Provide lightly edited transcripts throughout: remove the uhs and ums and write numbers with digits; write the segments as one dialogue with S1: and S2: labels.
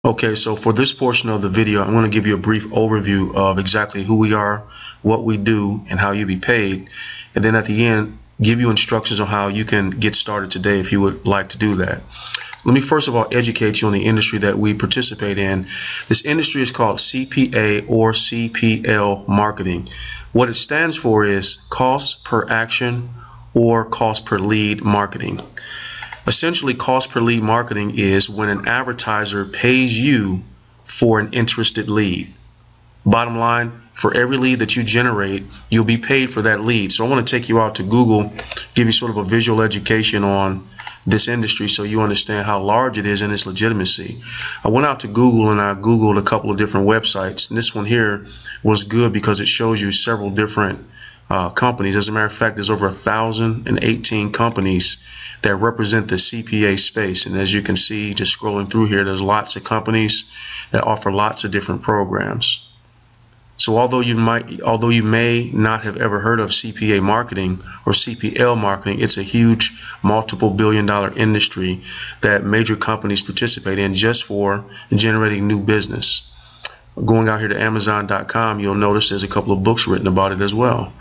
S1: Okay, so for this portion of the video, I'm going to give you a brief overview of exactly who we are, what we do, and how you be paid. And then at the end, give you instructions on how you can get started today if you would like to do that. Let me first of all educate you on the industry that we participate in. This industry is called CPA or CPL marketing. What it stands for is cost per action or cost per lead marketing. Essentially, cost per lead marketing is when an advertiser pays you for an interested lead. Bottom line, for every lead that you generate, you'll be paid for that lead. So I want to take you out to Google, give you sort of a visual education on this industry so you understand how large it is and its legitimacy. I went out to Google and I Googled a couple of different websites. And this one here was good because it shows you several different companies. As a matter of fact, there's over 1,018 companies that represent the CPA space. And as you can see, just scrolling through here, there's lots of companies that offer lots of different programs. So although you may not have ever heard of CPA marketing or CPL marketing, it's a huge multiple billion-dollar industry that major companies participate in just for generating new business. Going out here to Amazon.com, you'll notice there's a couple of books written about it as well.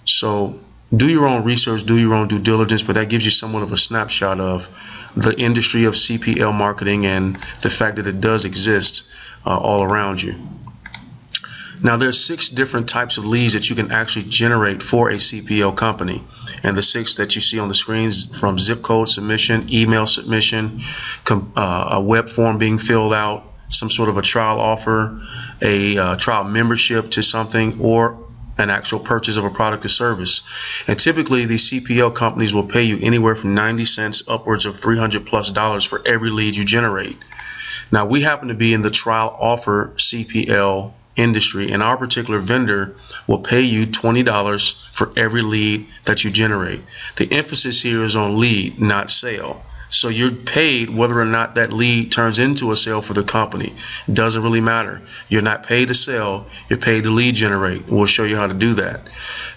S1: So do your own research, do your own due diligence, but that gives you somewhat of a snapshot of the industry of CPL marketing and the fact that it does exist all around you. Now there's 6 different types of leads that you can actually generate for a CPL company, and the 6 that you see on the screens from zip code submission, email submission, a web form being filled out, some sort of a trial offer, a trial membership to something, or an actual purchase of a product or service. And typically these CPL companies will pay you anywhere from 90 cents upwards of $300+ for every lead you generate. Now we happen to be in the trial offer CPL industry, and our particular vendor will pay you $20 for every lead that you generate. The emphasis here is on lead, not sale. So you're paid whether or not that lead turns into a sale for the company. It doesn't really matter. You're not paid to sell, you're paid to lead generate. We'll show you how to do that.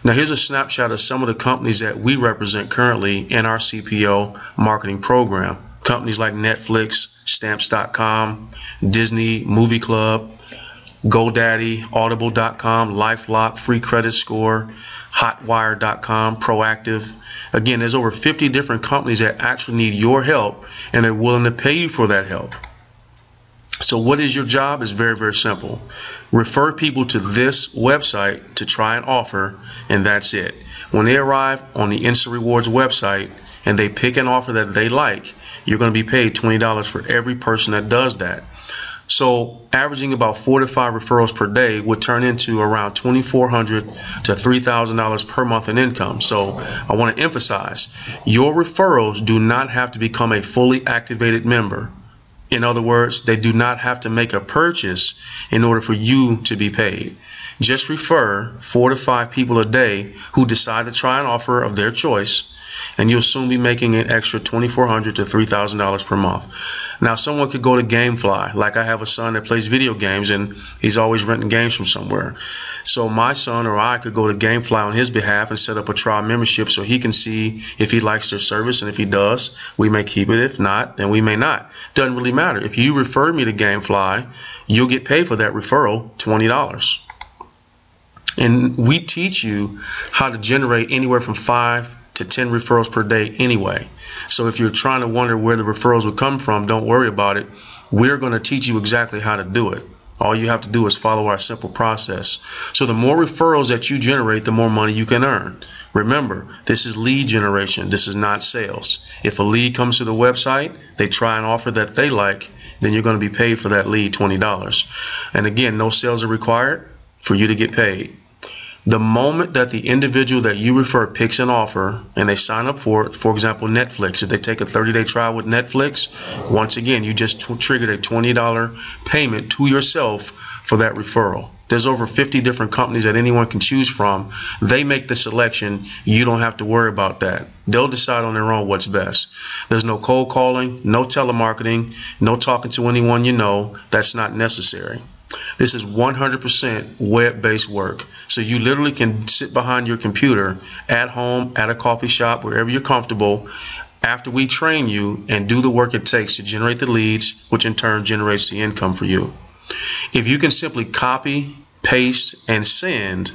S1: Now here's a snapshot of some of the companies that we represent currently in our CPO marketing program. Companies like Netflix, Stamps.com, Disney Movie Club, GoDaddy, Audible.com, LifeLock, Free Credit Score, Hotwire.com, Proactive. Again, there's over 50 different companies that actually need your help, and they're willing to pay you for that help. So what is your job? It's very, very simple. Refer people to this website to try an offer, and that's it. When they arrive on the Instant Rewards website and they pick an offer that they like, you're going to be paid $20 for every person that does that. So averaging about 4 to 5 referrals per day would turn into around $2,400 to $3,000 per month in income. So I want to emphasize, your referrals do not have to become a fully activated member. In other words, they do not have to make a purchase in order for you to be paid. Just refer 4 to 5 people a day who decide to try an offer of their choice, and you'll soon be making an extra $2,400 to $3,000 per month. Now someone could go to GameFly. Like I have a son that plays video games and he's always renting games from somewhere. So my son or I could go to GameFly on his behalf and set up a trial membership so he can see if he likes their service, and if he does, we may keep it. If not, then we may not. Doesn't really matter. If you refer me to GameFly, you'll get paid for that referral $20. And we teach you how to generate anywhere from 5 to 10 referrals per day anyway. So if you're trying to wonder where the referrals would come from, don't worry about it. We're going to teach you exactly how to do it. All you have to do is follow our simple process. So the more referrals that you generate, the more money you can earn. Remember, this is lead generation. This is not sales. If a lead comes to the website, they try an offer that they like, then you're going to be paid for that lead $20. And again, no sales are required for you to get paid. The moment that the individual that you refer picks an offer and they sign up for it, for example, Netflix, if they take a 30-day trial with Netflix, once again, you just triggered a $20 payment to yourself for that referral. There's over 50 different companies that anyone can choose from. They make the selection. You don't have to worry about that. They'll decide on their own what's best. There's no cold calling, no telemarketing, no talking to anyone you know. That's not necessary. This is 100% web-based work. So you literally can sit behind your computer at home, at a coffee shop, wherever you're comfortable, after we train you and do the work it takes to generate the leads, which in turn generates the income for you. If you can simply copy, paste, and send,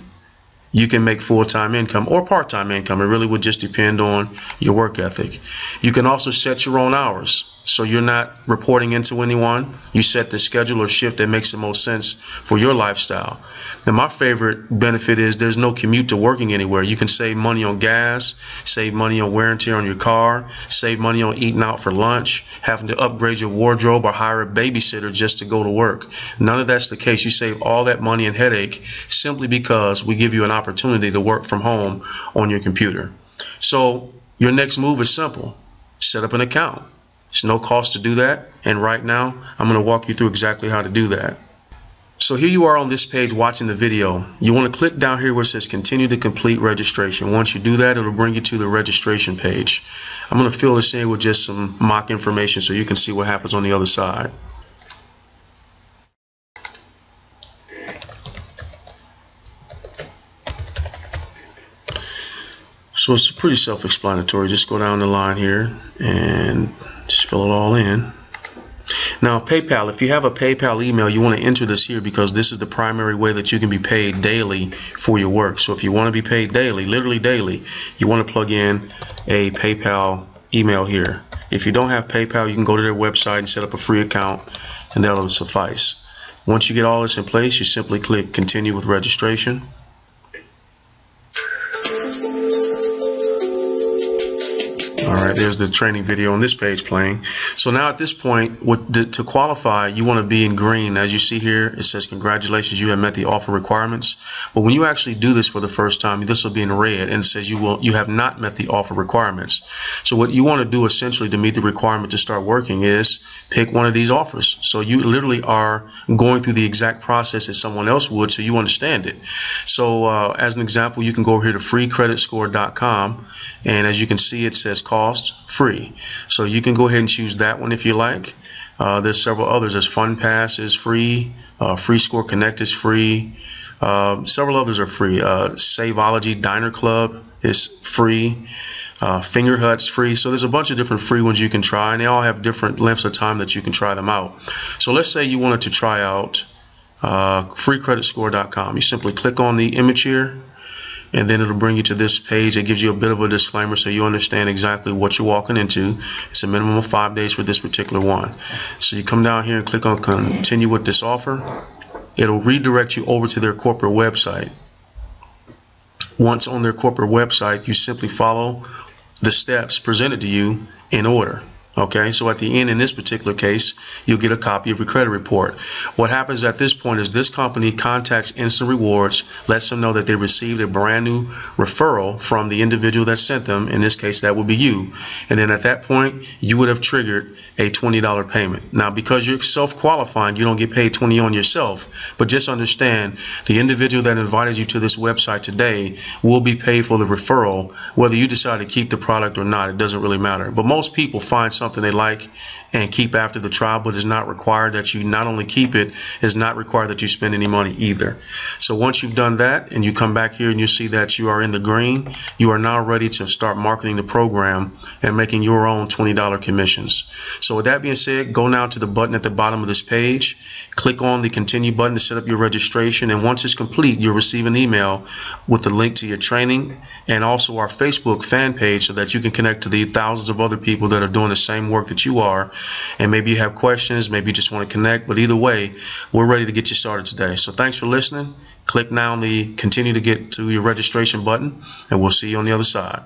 S1: you can make full-time income or part-time income. It really would just depend on your work ethic. You can also set your own hours. So you're not reporting into anyone. You set the schedule or shift that makes the most sense for your lifestyle. Now, my favorite benefit is there's no commute to working anywhere. You can save money on gas, save money on wear and tear on your car, save money on eating out for lunch, having to upgrade your wardrobe or hire a babysitter just to go to work. None of that's the case. You save all that money and headache simply because we give you an opportunity to work from home on your computer. So your next move is simple. Set up an account. It's no cost to do that, and right now I'm going to walk you through exactly how to do that. So here you are on this page watching the video. You want to click down here where it says continue to complete registration. Once you do that, it'll bring you to the registration page. I'm going to fill this in with just some mock information so you can see what happens on the other side. So it's pretty self-explanatory. Just go down the line here and just fill it all in. Now, PayPal, if you have a PayPal email, you want to enter this here because this is the primary way that you can be paid daily for your work. So if you want to be paid daily, literally daily, you want to plug in a PayPal email here. If you don't have PayPal, you can go to their website and set up a free account, and that'll suffice. Once you get all this in place, you simply click continue with registration. Alright, there's the training video on this page playing. So now at this point, to qualify, you want to be in green. As you see here, it says congratulations, you have met the offer requirements. But when you actually do this for the first time, this will be in red and it says you have not met the offer requirements. So what you want to do essentially to meet the requirement to start working is pick one of these offers. So you literally are going through the exact process as someone else would, so you understand it. So as an example, you can go over here to freecreditscore.com, and as you can see, it says cost free. So you can go ahead and choose that one if you like. There's several others. There's FunPass is free, Free Score Connect is free, several others are free. Saveology Diner Club is free. Finger Hut's free. So there's a bunch of different free ones you can try, and they all have different lengths of time that you can try them out. So let's say you wanted to try out freecreditscore.com. You simply click on the image here, and then it'll bring you to this page. It gives you a bit of a disclaimer so you understand exactly what you're walking into. It's a minimum of 5 days for this particular one. So you come down here and click on continue with this offer. It'll redirect you over to their corporate website. Once on their corporate website, you simply follow the steps presented to you in order. Okay, so at the end, in this particular case, you'll get a copy of your credit report. What happens at this point is this company contacts Instant Rewards, lets them know that they received a brand new referral from the individual that sent them. In this case, that would be you. And then at that point, you would have triggered a $20 payment. Now, because you're self-qualifying, you don't get paid $20 on yourself. But just understand, the individual that invited you to this website today will be paid for the referral, whether you decide to keep the product or not. It doesn't really matter. But most people find something they like and keep after the trial, but it's not required that you not only keep it, it's not required that you spend any money either. So once you've done that and you come back here and you see that you are in the green, you are now ready to start marketing the program and making your own $20 commissions. So with that being said, go now to the button at the bottom of this page, click on the continue button to set up your registration, and once it's complete, you'll receive an email with the link to your training and also our Facebook fan page so that you can connect to the thousands of other people that are doing the same work that you are. And maybe you have questions, maybe you just want to connect, but either way, we're ready to get you started today. So thanks for listening. Click now on the continue to get to your registration button, and we'll see you on the other side.